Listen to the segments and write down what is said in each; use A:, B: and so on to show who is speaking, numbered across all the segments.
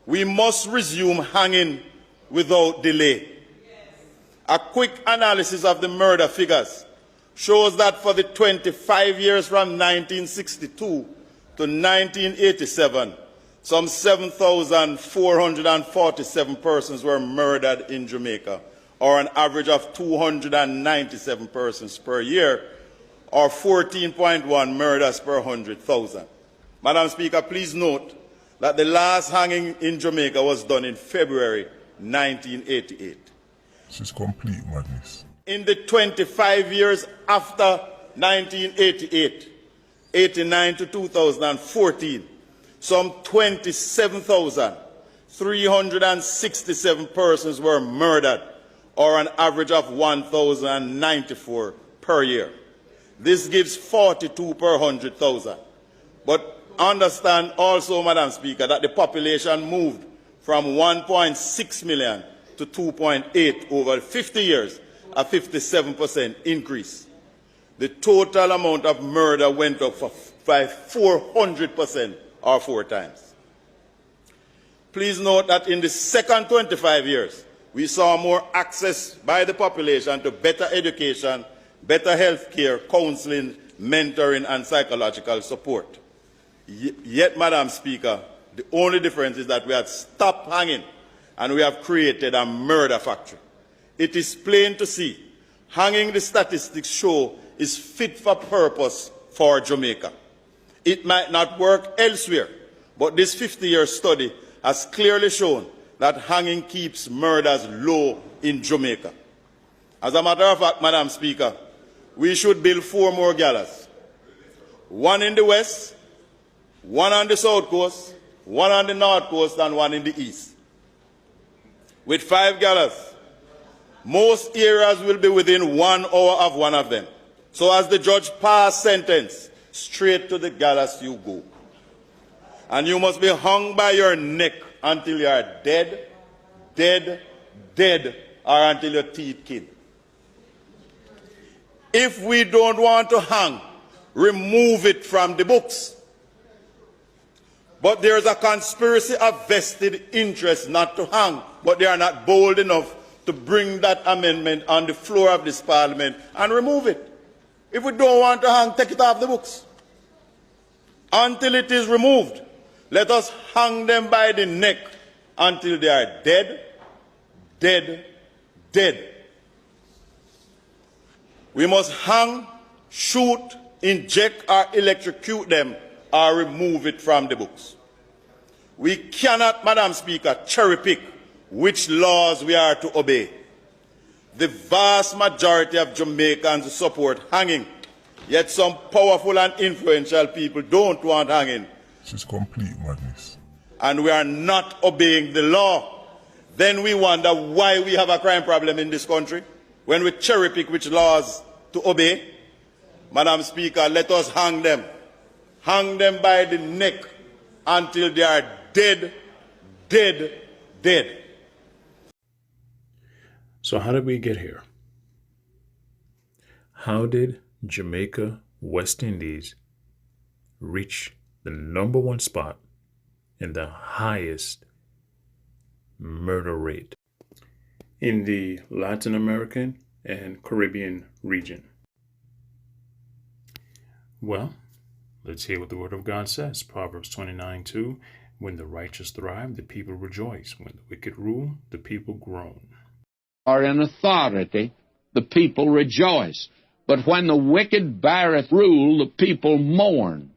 A: We must resume hanging without delay. A quick analysis of the murder figures shows that for the 25 years from 1962 to 1987, some 7,447 persons were murdered in Jamaica, or an average of 297 persons per year, or 14.1 murders per 100,000. Madam Speaker, please note that the last hanging in Jamaica was done in February 1988.
B: This is complete madness.
A: In the 25 years after 1988, 89 to 2014, some 27,367 persons were murdered, or an average of 1,094 per year. This gives 42 per 100,000. But understand also, Madam Speaker, that the population moved from 1.6 million to 2.8 over 50 years, a 57% increase. The total amount of murder went up by 400%, or 4 times. Please note that in the second 25 years, we saw more access by the population to better education, better health care, counseling, mentoring, and psychological support. Yet, Madam Speaker, the only difference is that we have stopped hanging and we have created a murder factory. It is plain to see, hanging, the statistics show, is fit for purpose for Jamaica. It might not work elsewhere, but this 50-year study has clearly shown that hanging keeps murders low in Jamaica. As a matter of fact, Madam Speaker, we should build 4 more gallows. 1 in the west, 1 on the south coast, 1 on the north coast, and 1 in the east. With 5 gallows, most areas will be within 1 hour of one of them. So as the judge passes sentence, straight to the gallows you go. And you must be hung by your neck until you are dead, dead, dead, or until your teeth kill. If we don't want to hang, remove it from the books. But there is a conspiracy of vested interest not to hang, but they are not bold enough to bring that amendment on the floor of this parliament and remove it. If we don't want to hang, take it off the books. Until it is removed, let us hang them by the neck until they are dead, dead, dead. We must hang, shoot, inject, or electrocute them, or remove it from the books. We cannot, Madam Speaker, cherry pick which laws we are to obey. The vast majority of Jamaicans support hanging, yet some powerful and influential people don't want hanging.
B: This is complete madness.
A: And we are not obeying the law. Then we wonder why we have a crime problem in this country, when we cherry pick which laws to obey. Madam Speaker, let us hang them. Hang them by the neck until they are dead, dead, dead.
C: So how did we get here? How did Jamaica, West Indies reach the #1 spot in the highest murder rate in the Latin American and Caribbean region? Well, let's hear what the Word of God says. Proverbs 29:2, when the righteous thrive, the people rejoice. When the wicked rule, the people groan.
D: Are in authority, the people rejoice. But when the wicked beareth rule, the people mourn.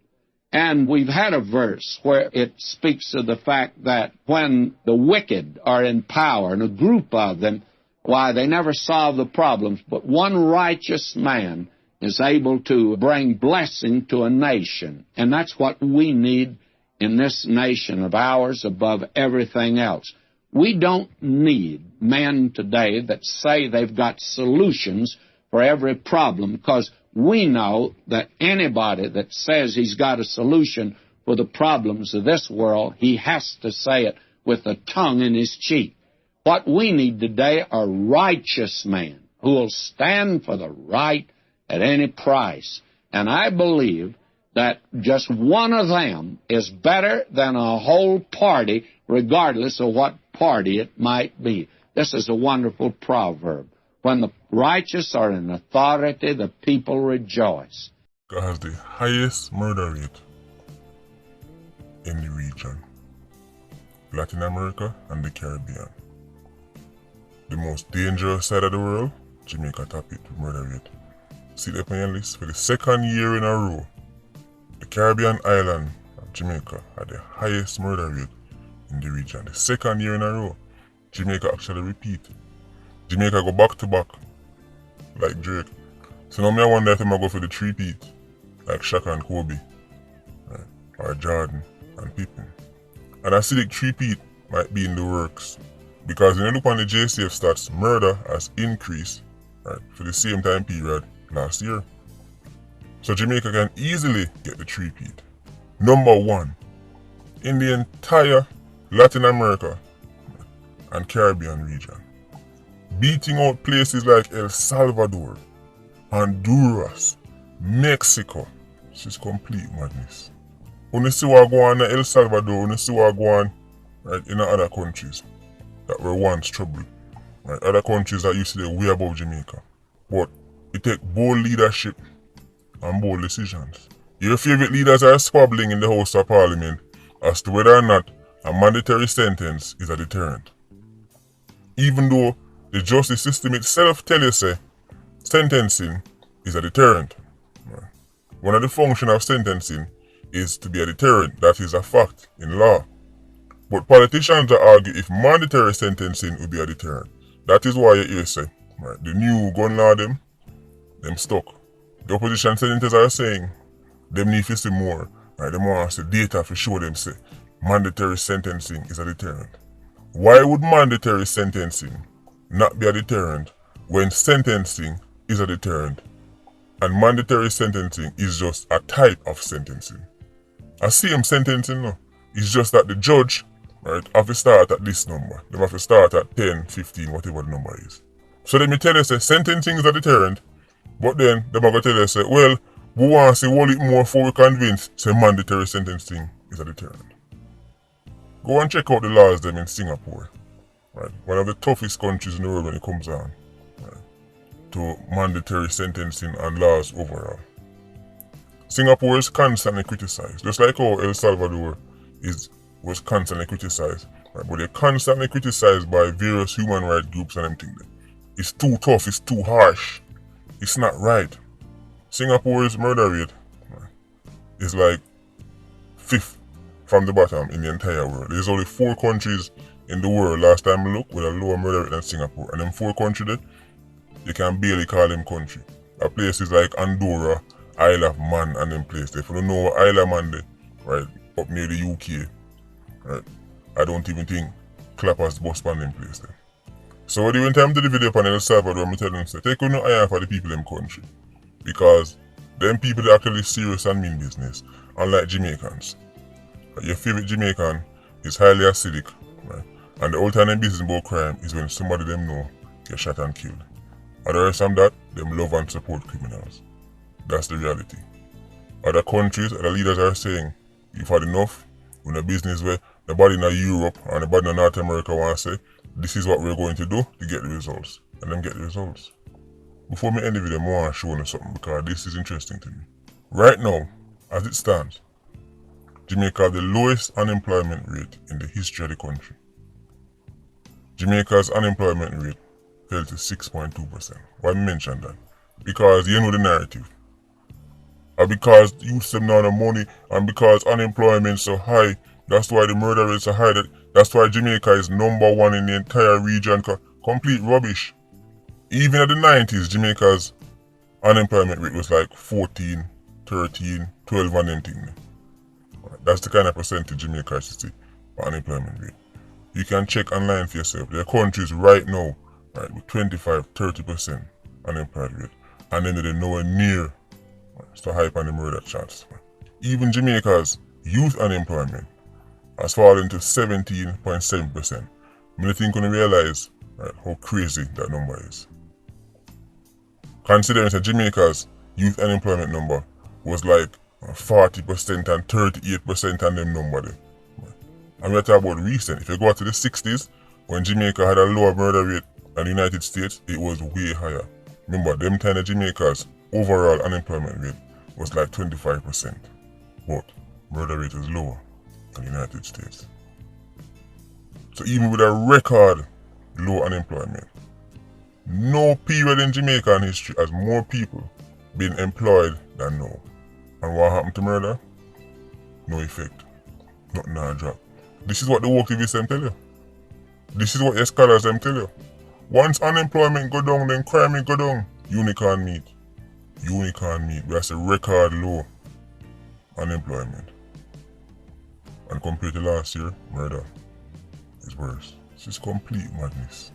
D: And we've had a verse where it speaks of the fact that when the wicked are in power, and a group of them, why, they never solve the problems, but one righteous man is able to bring blessing to a nation. And that's what we need in this nation of ours above everything else. We don't need men today that say they've got solutions for every problem, because we know that anybody that says he's got a solution for the problems of this world, he has to say it with a tongue in his cheek. What we need today are righteous men who will stand for the right at any price. And I believe that just one of them is better than a whole party, regardless of what party it might be. This is a wonderful proverb. When the righteous are in authority, the people rejoice.
B: Jamaica has the highest murder rate in the region, Latin America and the Caribbean. The most dangerous side of the world, Jamaica top it with murder rate. See that on your list? For the second year in a row, the Caribbean island of Jamaica had the highest murder rate in the region. The second year in a row, Jamaica actually repeat. Jamaica go back to back, like Drake. So now I wonder if I'm going to go for the three-peat, like Shaq and Kobe, right? Or Jordan and Pippen. And I see the three-peat might be in the works, because when you look on the JCF stats, murder has increased, right, for the same time period last year. So Jamaica can easily get the three-peat. Number one in the entire Latin America and Caribbean region, beating out places like El Salvador, Honduras, Mexico. This is complete madness. When you see what go on in El Salvador, when you see what go on, right, in other countries that were once troubled, right, other countries that used to say way above Jamaica. But it take bold leadership and bold decisions. Your favorite leaders are squabbling in the House of Parliament as to whether or not a mandatory sentence is a deterrent. Even though the justice system itself tells you say sentencing is a deterrent. One of the functions of sentencing is to be a deterrent. That is a fact in law. But politicians argue if mandatory sentencing will be a deterrent. That is why you hear say, right, the new gun law them stuck. The opposition senators are saying them need to see more. Right, they want the data to show them say mandatory sentencing is a deterrent. Why would mandatory sentencing not be a deterrent when sentencing is a deterrent and mandatory sentencing is just a type of sentencing? A same sentencing, no. It's just that the judge, right, have to start at this number. They have to start at 10, 15, whatever the number is. So let me tell you, say sentencing is a deterrent, but then they are going to tell you, say, well, we want to see what it more before we convince, say mandatory sentencing is a deterrent. Go and check out the laws them in Singapore. Right? One of the toughest countries in the world when it comes on, right, to mandatory sentencing and laws overall. Singapore is constantly criticized, just like how El Salvador was constantly criticized. Right? But they're constantly criticized by various human rights groups and everything. It's too tough, it's too harsh, it's not right. Singapore's murder rate, right, is like 5th from the bottom in the entire world. There's only 4 countries in the world, last time I looked, with a lower murder rate than Singapore. And them 4 countries there, you can barely call them country. A places like Andorra, Isle of Man and them places. If you don't know what Isle of Man there, right, up near the UK, right, I don't even think Clappers bus pan them place there. So when you time to the video on El Salvador, I'm telling them, say, take no eye for the people in them country. Because them people are actually serious and mean business, unlike Jamaicans. Your favorite Jamaican is highly acidic, right? And the whole time them business about crime is when somebody them know get shot and killed. Other than that, them love and support criminals. That's the reality. Other countries, other leaders are saying, you've had enough, when a business where nobody in Europe and nobody in North America want to say, this is what we're going to do to get the results. And then get the results. Before me end the video, I want to show you something because this is interesting to me. Right now, as it stands, Jamaica has the lowest unemployment rate in the history of the country. Jamaica's unemployment rate fell to 6.2%. Why I mention that? Because you know the narrative. And because youth them not have money, and because unemployment is so high, that's why the murder rates are high. That's why Jamaica is #1 in the entire region. Complete rubbish. Even in the 90s, Jamaica's unemployment rate was like 14, 13, 12 and them things. That's the kind of percentage Jamaica is to see for unemployment rate. You can check online for yourself. There are countries right now, right, with 25-30% unemployment rate. And then they're nowhere near to hype on the murder chance. Even Jamaica's youth unemployment has fallen to 17.7%. I think you realize, right, how crazy that number is. Considering that Jamaica's youth unemployment number was like 40% and 38% on them number there. And we're talking about recent. If you go to the 60s, when Jamaica had a lower murder rate than the United States, it was way higher. Remember, them time of Jamaica's overall unemployment rate was like 25%. But murder rate is lower than the United States. So even with a record low unemployment, no period in Jamaican history has more people been employed than now. And what happened to murder? No effect. Nothing a drop. This is what the woke activists them tell you. This is what your scholars them tell you. Once unemployment go down, then crime go down. Unicorn meat. Unicorn meat. We have a record low unemployment. And compared to last year, murder is worse. This is complete madness.